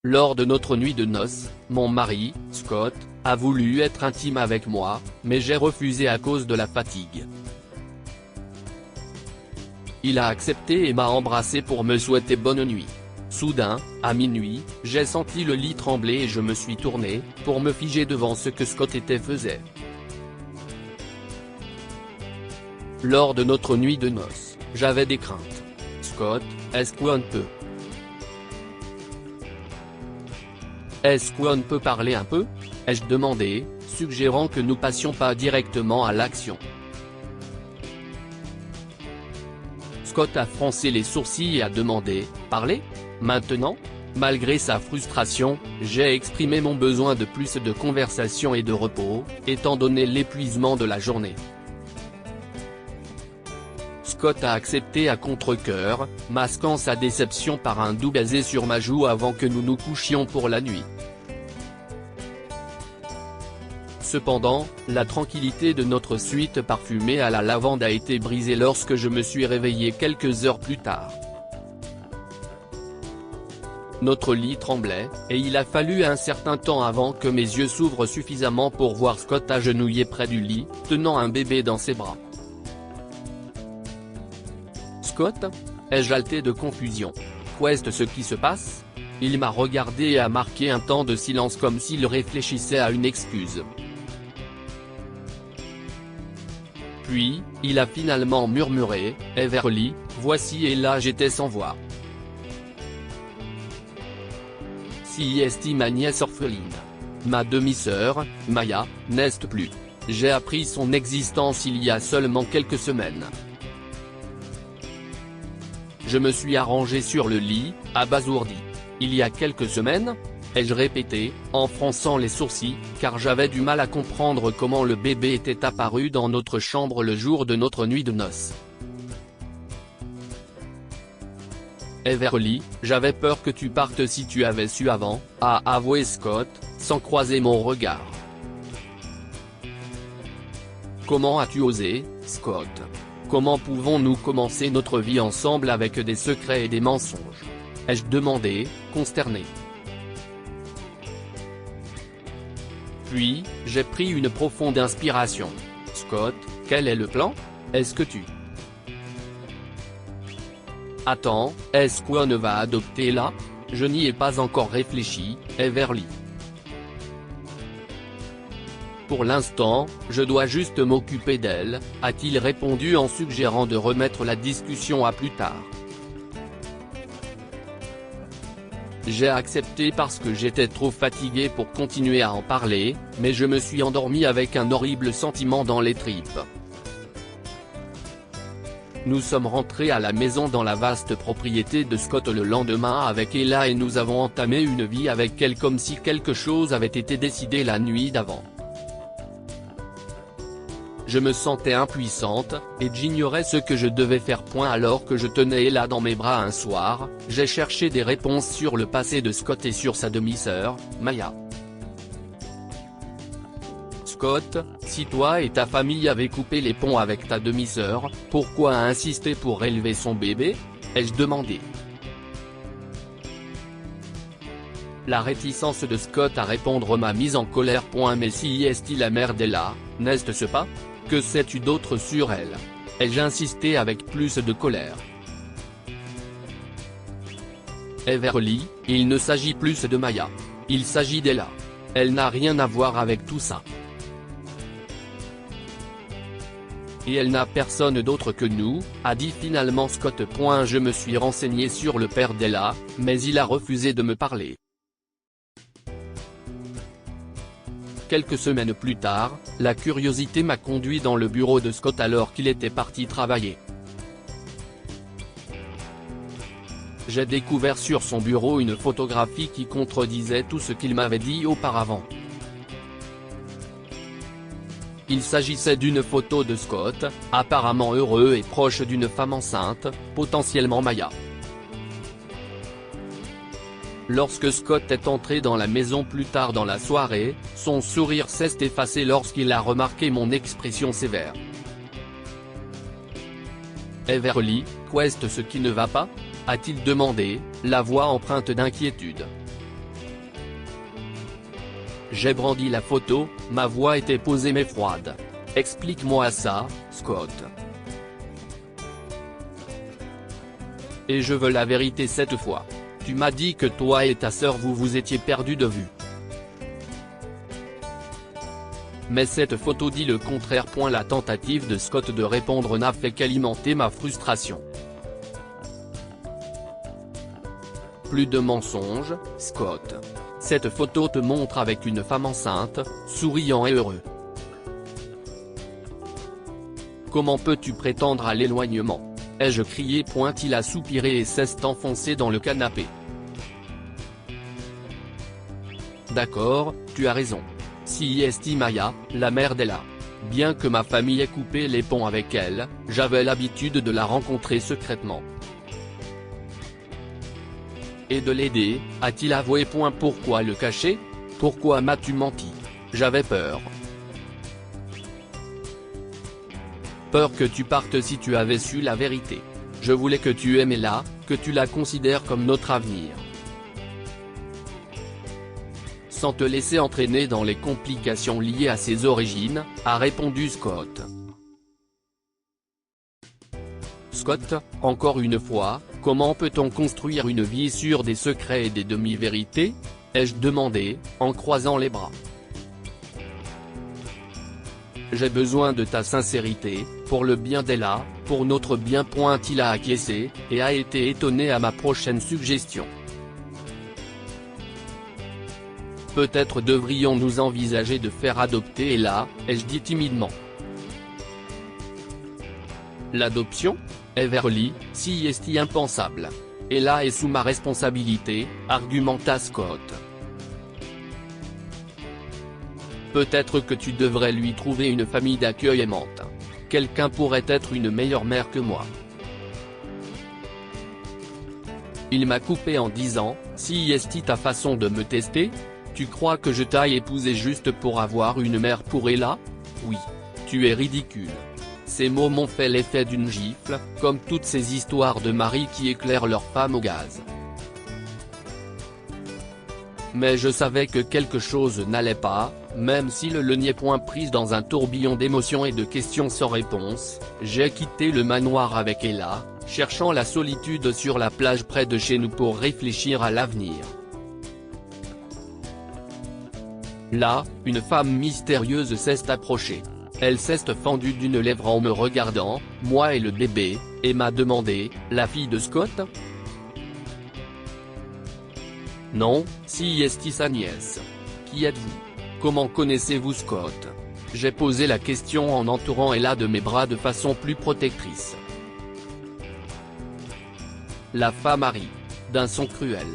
Lors de notre nuit de noces, mon mari, Scott, a voulu être intime avec moi, mais j'ai refusé à cause de la fatigue. Il a accepté et m'a embrassé pour me souhaiter bonne nuit. Soudain, à minuit, j'ai senti le lit trembler et je me suis tourné, pour me figer devant ce que Scott faisait. Lors de notre nuit de noces, j'avais des craintes. Scott, est-ce qu'on peut parler un peu? Ai-je demandé, suggérant que nous passions pas directement à l'action. Scott a froncé les sourcils et a demandé, « Parler? Maintenant ?» Malgré sa frustration, j'ai exprimé mon besoin de plus de conversation et de repos, étant donné l'épuisement de la journée. Scott a accepté à contre-cœur, masquant sa déception par un doux baiser sur ma joue avant que nous nous couchions pour la nuit. Cependant, la tranquillité de notre suite parfumée à la lavande a été brisée lorsque je me suis réveillé quelques heures plus tard. Notre lit tremblait, et il a fallu un certain temps avant que mes yeux s'ouvrent suffisamment pour voir Scott agenouillé près du lit, tenant un bébé dans ses bras. Scott? Ai-je haleté de confusion. Qu'est-ce ce qui se passe? Il m'a regardé et a marqué un temps de silence comme s'il réfléchissait à une excuse. Puis, il a finalement murmuré, « Everly, voici et là j'étais sans voix. Si est ma nièce orpheline. Ma demi-sœur, Maya, n'est plus. J'ai appris son existence il y a seulement quelques semaines. » Je me suis arrangé sur le lit, abasourdi. Il y a quelques semaines? Ai-je répété, en fronçant les sourcils, car j'avais du mal à comprendre comment le bébé était apparu dans notre chambre le jour de notre nuit de noces. Everly, j'avais peur que tu partes si tu avais su avant, a avoué Scott, sans croiser mon regard. Comment as-tu osé, Scott? Comment pouvons-nous commencer notre vie ensemble avec des secrets et des mensonges? Ai-je demandé, consterné. Puis, j'ai pris une profonde inspiration. Scott, quel est le plan? Est-ce que tu... Attends, est-ce qu'on va adopter là? Je n'y ai pas encore réfléchi, Everly. Pour l'instant, je dois juste m'occuper d'elle, a-t-il répondu en suggérant de remettre la discussion à plus tard. J'ai accepté parce que j'étais trop fatigué pour continuer à en parler, mais je me suis endormi avec un horrible sentiment dans les tripes. Nous sommes rentrés à la maison dans la vaste propriété de Scott le lendemain avec Ella et nous avons entamé une vie avec elle comme si quelque chose avait été décidé la nuit d'avant. Je me sentais impuissante, et j'ignorais ce que je devais faire. Alors que je tenais Ella dans mes bras un soir, j'ai cherché des réponses sur le passé de Scott et sur sa demi-sœur, Maya. Scott, si toi et ta famille avez coupé les ponts avec ta demi-sœur, pourquoi insister pour élever son bébé? Ai-je demandé. La réticence de Scott à répondre m'a mise en colère. Mais si est-il la mère d'Ella, n'est-ce pas? Que sais-tu d'autre sur elle? Ai-je insisté avec plus de colère. Everly, il ne s'agit plus de Maya. Il s'agit d'Ella. Elle n'a rien à voir avec tout ça. Et elle n'a personne d'autre que nous, a dit finalement Scott. Je me suis renseigné sur le père d'Ella, mais il a refusé de me parler. Quelques semaines plus tard, la curiosité m'a conduit dans le bureau de Scott alors qu'il était parti travailler. J'ai découvert sur son bureau une photographie qui contredisait tout ce qu'il m'avait dit auparavant. Il s'agissait d'une photo de Scott, apparemment heureux et proche d'une femme enceinte, potentiellement Maya. Lorsque Scott est entré dans la maison plus tard dans la soirée, son sourire s'est effacé lorsqu'il a remarqué mon expression sévère. « Everly, qu'est-ce qui ne va pas ?» a-t-il demandé, la voix empreinte d'inquiétude. J'ai brandi la photo, ma voix était posée mais froide. Explique-moi ça, Scott. Et je veux la vérité cette fois. Tu m'as dit que toi et ta sœur vous étiez perdus de vue. Mais cette photo dit le contraire. La tentative de Scott de répondre n'a fait qu'alimenter ma frustration. Plus de mensonges, Scott. Cette photo te montre avec une femme enceinte, souriant et heureux. Comment peux-tu prétendre à l'éloignement ? Ai-je crié ? Il a soupiré et s'est enfoncé dans le canapé. D'accord, tu as raison. Si est Maya, la mère d'Ella. Bien que ma famille ait coupé les ponts avec elle, j'avais l'habitude de la rencontrer secrètement. Et de l'aider, a-t-il avoué ? Pourquoi le cacher ? Pourquoi m'as-tu menti ? J'avais peur. Peur que tu partes si tu avais su la vérité. Je voulais que tu aimes Ella, que tu la considères comme notre avenir. Sans te laisser entraîner dans les complications liées à ses origines, a répondu Scott. Scott, encore une fois, comment peut-on construire une vie sur des secrets et des demi-vérités ? Ai-je demandé, en croisant les bras. J'ai besoin de ta sincérité, pour le bien d'Ella, pour notre bien. Il a acquiescé, et a été étonné à ma prochaine suggestion. Peut-être devrions-nous envisager de faire adopter Ella, ai-je dit timidement. L'adoption ? Everly, si est impensable. Ella est sous ma responsabilité, argumenta Scott. Peut-être que tu devrais lui trouver une famille d'accueil aimante. Quelqu'un pourrait être une meilleure mère que moi. Il m'a coupé en disant, si est ta façon de me tester ? Tu crois que je t'aille épouser juste pour avoir une mère pour Ella ? Oui. Tu es ridicule. Ces mots m'ont fait l'effet d'une gifle, comme toutes ces histoires de maris qui éclairent leur femme au gaz. Mais je savais que quelque chose n'allait pas, même si le niais. Prise dans un tourbillon d'émotions et de questions sans réponse, j'ai quitté le manoir avec Ella, cherchant la solitude sur la plage près de chez nous pour réfléchir à l'avenir. Là, une femme mystérieuse s'est approchée. Elle s'est fendue d'une lèvre en me regardant, moi et le bébé, et m'a demandé, la fille de Scott ? Non, si est sa nièce. Qui êtes-vous ? Comment connaissez-vous Scott ? J'ai posé la question en entourant Ella de mes bras de façon plus protectrice. La femme a ri. D'un son cruel.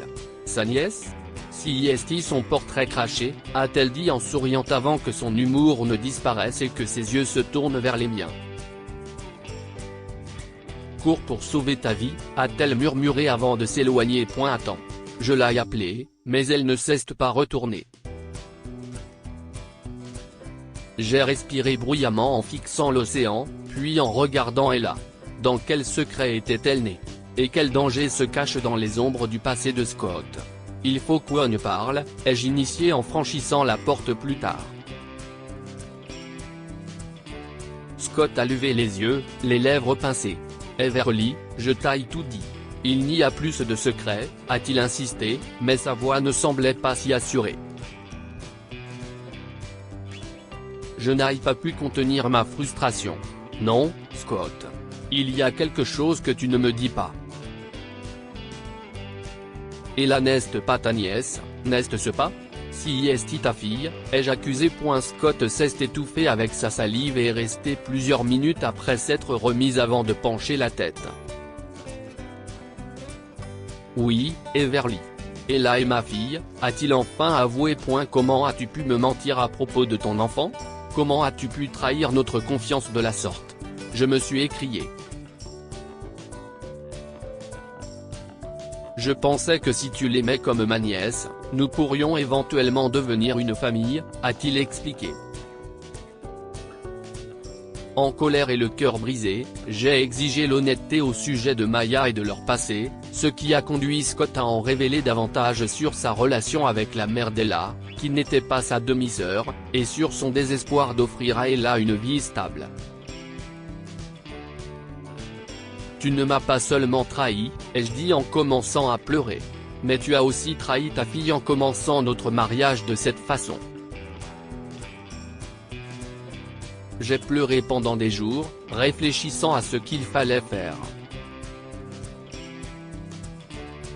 Sa nièce ? Si est son portrait craché, a-t-elle dit en souriant avant que son humour ne disparaisse et que ses yeux se tournent vers les miens. Cours pour sauver ta vie, a-t-elle murmuré avant de s'éloigner. Attends. Je l'ai appelée, mais elle ne s'est pas retournée. J'ai respiré bruyamment en fixant l'océan, puis en regardant Ella. Dans quel secret était-elle née ? Et quel danger se cache dans les ombres du passé de Scott ? Il faut qu'on parle, ai-je initié en franchissant la porte plus tard. Scott a levé les yeux, les lèvres pincées. Everly, je t'ai tout dit. Il n'y a plus de secret, a-t-il insisté, mais sa voix ne semblait pas si assurée. Je n'ai pas pu contenir ma frustration. Non, Scott. Il y a quelque chose que tu ne me dis pas. Ella n'est pas ta nièce, n'est-ce pas ? Si est ta fille, ai-je accusé. Scott s'est étouffé avec sa salive et est resté plusieurs minutes après s'être remise avant de pencher la tête. Oui, Everly. Ella est ma fille, a-t-il enfin avoué. Comment as-tu pu me mentir à propos de ton enfant ? Comment as-tu pu trahir notre confiance de la sorte ? Je me suis écrié. Je pensais que si tu l'aimais comme ma nièce, nous pourrions éventuellement devenir une famille, a-t-il expliqué. En colère et le cœur brisé, j'ai exigé l'honnêteté au sujet de Maya et de leur passé, ce qui a conduit Scott à en révéler davantage sur sa relation avec la mère d'Ella, qui n'était pas sa demi-sœur, et sur son désespoir d'offrir à Ella une vie stable. Tu ne m'as pas seulement trahi, ai-je dit en commençant à pleurer. Mais tu as aussi trahi ta fille en commençant notre mariage de cette façon. J'ai pleuré pendant des jours, réfléchissant à ce qu'il fallait faire.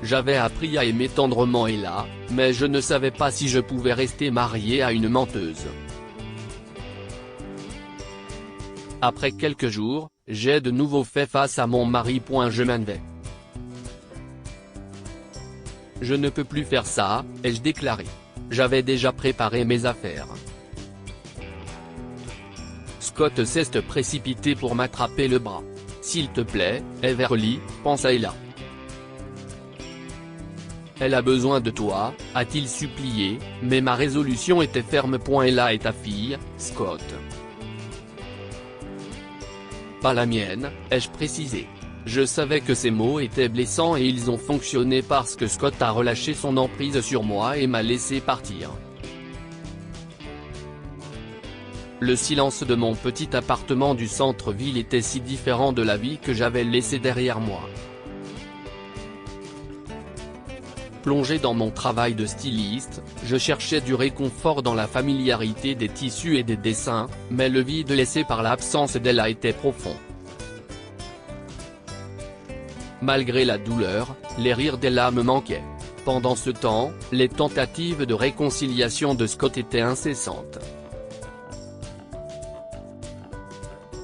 J'avais appris à aimer tendrement Ella, mais je ne savais pas si je pouvais rester marié à une menteuse. Après quelques jours, j'ai de nouveau fait face à mon mari. Je m'en vais. Je ne peux plus faire ça, ai-je déclaré. J'avais déjà préparé mes affaires. Scott s'est précipité pour m'attraper le bras. S'il te plaît, Everly, pense à Ella. Elle a besoin de toi, a-t-il supplié, mais ma résolution était ferme. Ella est ta fille, Scott. Pas la mienne, ai-je précisé. Je savais que ces mots étaient blessants et ils ont fonctionné parce que Scott a relâché son emprise sur moi et m'a laissé partir. Le silence de mon petit appartement du centre-ville était si différent de la vie que j'avais laissée derrière moi. Plongé dans mon travail de styliste, je cherchais du réconfort dans la familiarité des tissus et des dessins, mais le vide laissé par l'absence d'Ella était profond. Malgré la douleur, les rires d'Ella me manquaient. Pendant ce temps, les tentatives de réconciliation de Scott étaient incessantes.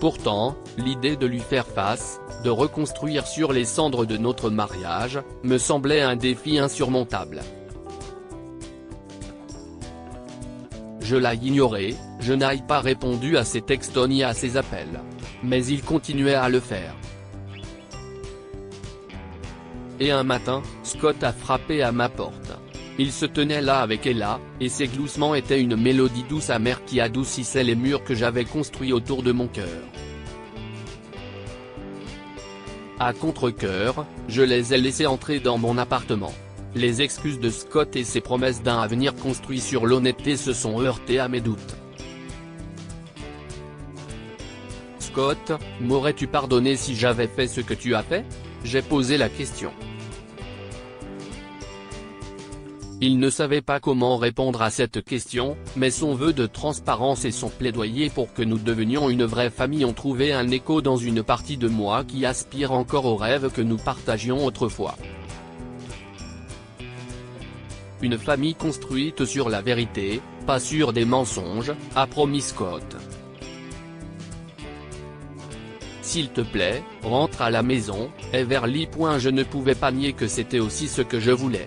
Pourtant, l'idée de lui faire face, de reconstruire sur les cendres de notre mariage, me semblait un défi insurmontable. Je l'ai ignoré, je n'ai pas répondu à ses textos ni à ses appels. Mais il continuait à le faire. Et un matin, Scott a frappé à ma porte. Il se tenait là avec Ella, et ses gloussements étaient une mélodie douce amère qui adoucissait les murs que j'avais construits autour de mon cœur. À contre-cœur, je les ai laissés entrer dans mon appartement. Les excuses de Scott et ses promesses d'un avenir construit sur l'honnêteté se sont heurtées à mes doutes. Scott, m'aurais-tu pardonné si j'avais fait ce que tu as fait? J'ai posé la question. Il ne savait pas comment répondre à cette question, mais son vœu de transparence et son plaidoyer pour que nous devenions une vraie famille ont trouvé un écho dans une partie de moi qui aspire encore aux rêves que nous partagions autrefois. Une famille construite sur la vérité, pas sur des mensonges, a promis Scott. S'il te plaît, rentre à la maison, Everly. Je ne pouvais pas nier que c'était aussi ce que je voulais.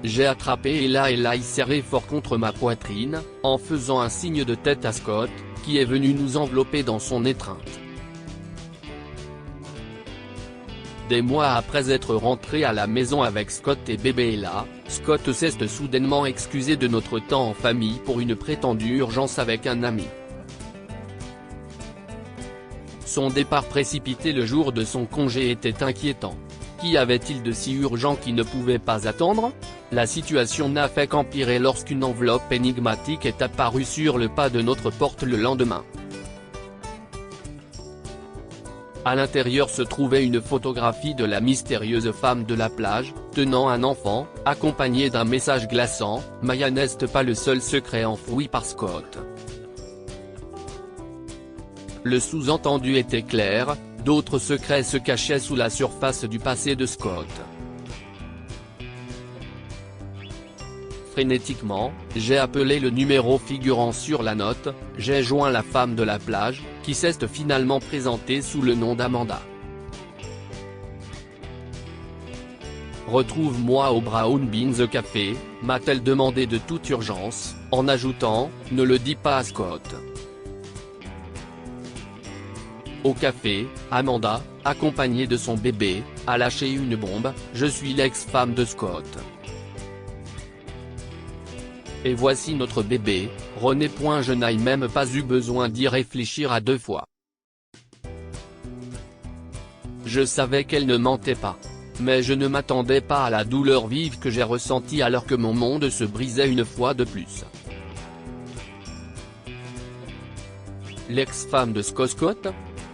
J'ai attrapé Ella et l'ai serré fort contre ma poitrine, en faisant un signe de tête à Scott, qui est venu nous envelopper dans son étreinte. Des mois après être rentré à la maison avec Scott et bébé Ella, Scott s'est soudainement excusé de notre temps en famille pour une prétendue urgence avec un ami. Son départ précipité le jour de son congé était inquiétant. Qu'y avait-il de si urgent qui ne pouvait pas attendre? La situation n'a fait qu'empirer lorsqu'une enveloppe énigmatique est apparue sur le pas de notre porte le lendemain. À l'intérieur se trouvait une photographie de la mystérieuse femme de la plage, tenant un enfant, accompagnée d'un message glaçant: « Maya n'est pas le seul secret enfoui par Scott ». Le sous-entendu était clair, d'autres secrets se cachaient sous la surface du passé de Scott. Frénétiquement, j'ai appelé le numéro figurant sur la note, j'ai joint la femme de la plage, qui s'est finalement présentée sous le nom d'Amanda. « Retrouve-moi au Brown Beans Café », m'a-t-elle demandé de toute urgence, en ajoutant: « Ne le dis pas à Scott ». Au café, Amanda, accompagnée de son bébé, a lâché une bombe: « Je suis l'ex-femme de Scott. Et voici notre bébé, René. Je n'ai même pas eu besoin d'y réfléchir à deux fois. Je savais qu'elle ne mentait pas. Mais je ne m'attendais pas à la douleur vive que j'ai ressentie alors que mon monde se brisait une fois de plus. L'ex-femme de Scott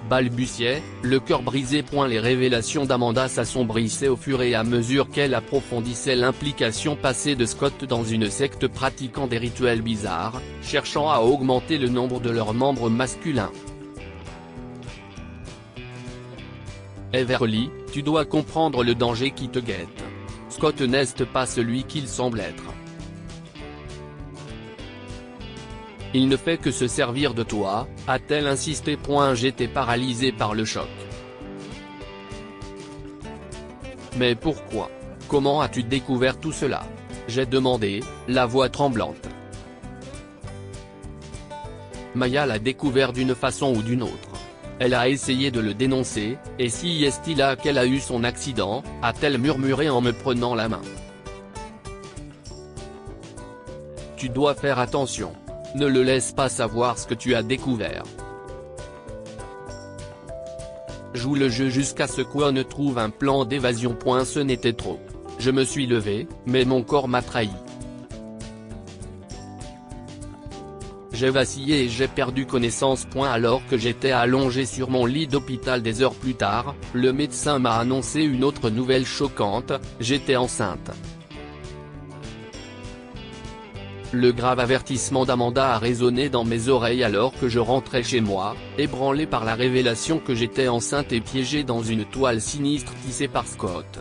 balbutiait, le cœur brisé. Les révélations d'Amanda s'assombrissaient au fur et à mesure qu'elle approfondissait l'implication passée de Scott dans une secte pratiquant des rituels bizarres, cherchant à augmenter le nombre de leurs membres masculins. Everly, tu dois comprendre le danger qui te guette. Scott n'est pas celui qu'il semble être. Il ne fait que se servir de toi, a-t-elle insisté. J'étais paralysé par le choc. Mais pourquoi? Comment as-tu découvert tout cela? J'ai demandé, la voix tremblante. Maya l'a découvert d'une façon ou d'une autre. Elle a essayé de le dénoncer, et si est-il là qu'elle a eu son accident, a-t-elle murmuré en me prenant la main. Tu dois faire attention. Ne le laisse pas savoir ce que tu as découvert. Joue le jeu jusqu'à ce qu'on ne trouve un plan d'évasion. Ce n'était trop. Je me suis levé, mais mon corps m'a trahi. J'ai vacillé et j'ai perdu connaissance. Alors que j'étais allongé sur mon lit d'hôpital des heures plus tard, le médecin m'a annoncé une autre nouvelle choquante, j'étais enceinte. Le grave avertissement d'Amanda a résonné dans mes oreilles alors que je rentrais chez moi, ébranlé par la révélation que j'étais enceinte et piégé dans une toile sinistre tissée par Scott.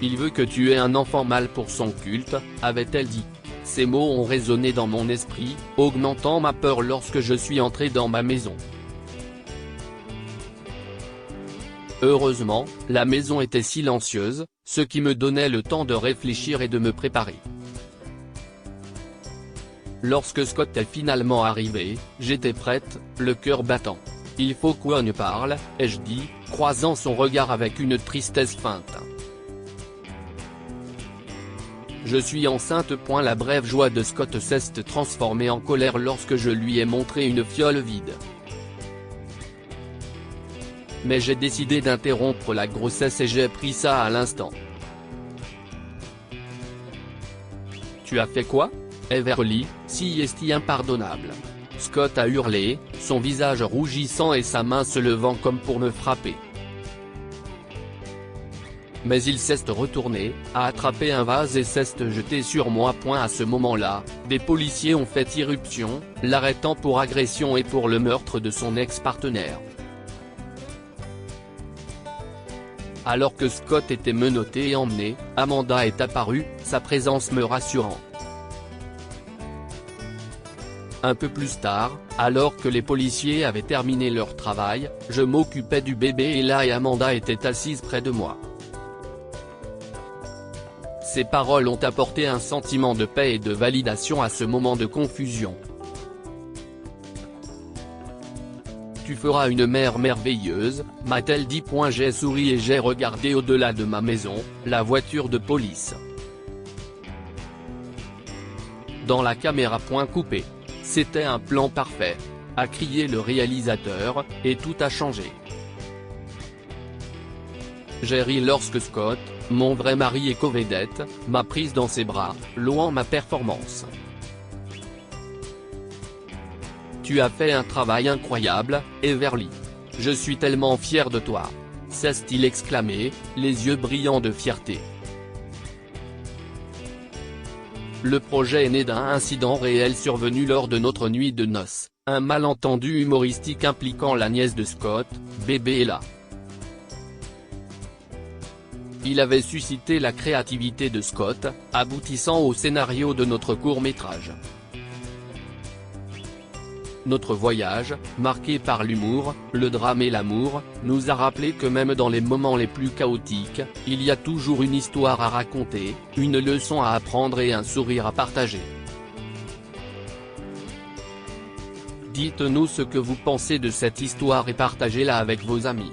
Il veut que tu aies un enfant mâle pour son culte, avait-elle dit. Ces mots ont résonné dans mon esprit, augmentant ma peur lorsque je suis entré dans ma maison. Heureusement, la maison était silencieuse, ce qui me donnait le temps de réfléchir et de me préparer. Lorsque Scott est finalement arrivé, j'étais prête, le cœur battant. Il faut qu'on parle, ai-je dit, croisant son regard avec une tristesse feinte. Je suis enceinte. La brève joie de Scott s'est transformée en colère lorsque je lui ai montré une fiole vide. Mais j'ai décidé d'interrompre la grossesse et j'ai pris ça à l'instant. Tu as fait quoi? Everly, si est impardonnable. Scott a hurlé, son visage rougissant et sa main se levant comme pour me frapper. Mais il s'est retourné, a attrapé un vase et s'est jeté sur moi. À ce moment-là, des policiers ont fait irruption, l'arrêtant pour agression et pour le meurtre de son ex-partenaire. Alors que Scott était menotté et emmené, Amanda est apparue, sa présence me rassurant. Un peu plus tard, alors que les policiers avaient terminé leur travail, je m'occupais du bébé et Amanda était assise près de moi. Ces paroles ont apporté un sentiment de paix et de validation à ce moment de confusion. Tu feras une mère merveilleuse, m'a-t-elle dit. J'ai souri et j'ai regardé au-delà de ma maison, la voiture de police. Dans la caméra. Coupé. C'était un plan parfait, a crié le réalisateur, et tout a changé. J'ai ri lorsque Scott, mon vrai mari et co-vedette, m'a prise dans ses bras, louant ma performance. Tu as fait un travail incroyable, Everly. Je suis tellement fier de toi. S'est-il exclamé, les yeux brillants de fierté. Le projet est né d'un incident réel survenu lors de notre nuit de noces, un malentendu humoristique impliquant la nièce de Scott, bébé Ella. Il avait suscité la créativité de Scott, aboutissant au scénario de notre court-métrage. Notre voyage, marqué par l'humour, le drame et l'amour, nous a rappelé que même dans les moments les plus chaotiques, il y a toujours une histoire à raconter, une leçon à apprendre et un sourire à partager. Dites-nous ce que vous pensez de cette histoire et partagez-la avec vos amis.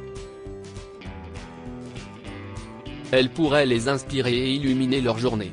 Elle pourrait les inspirer et illuminer leur journée.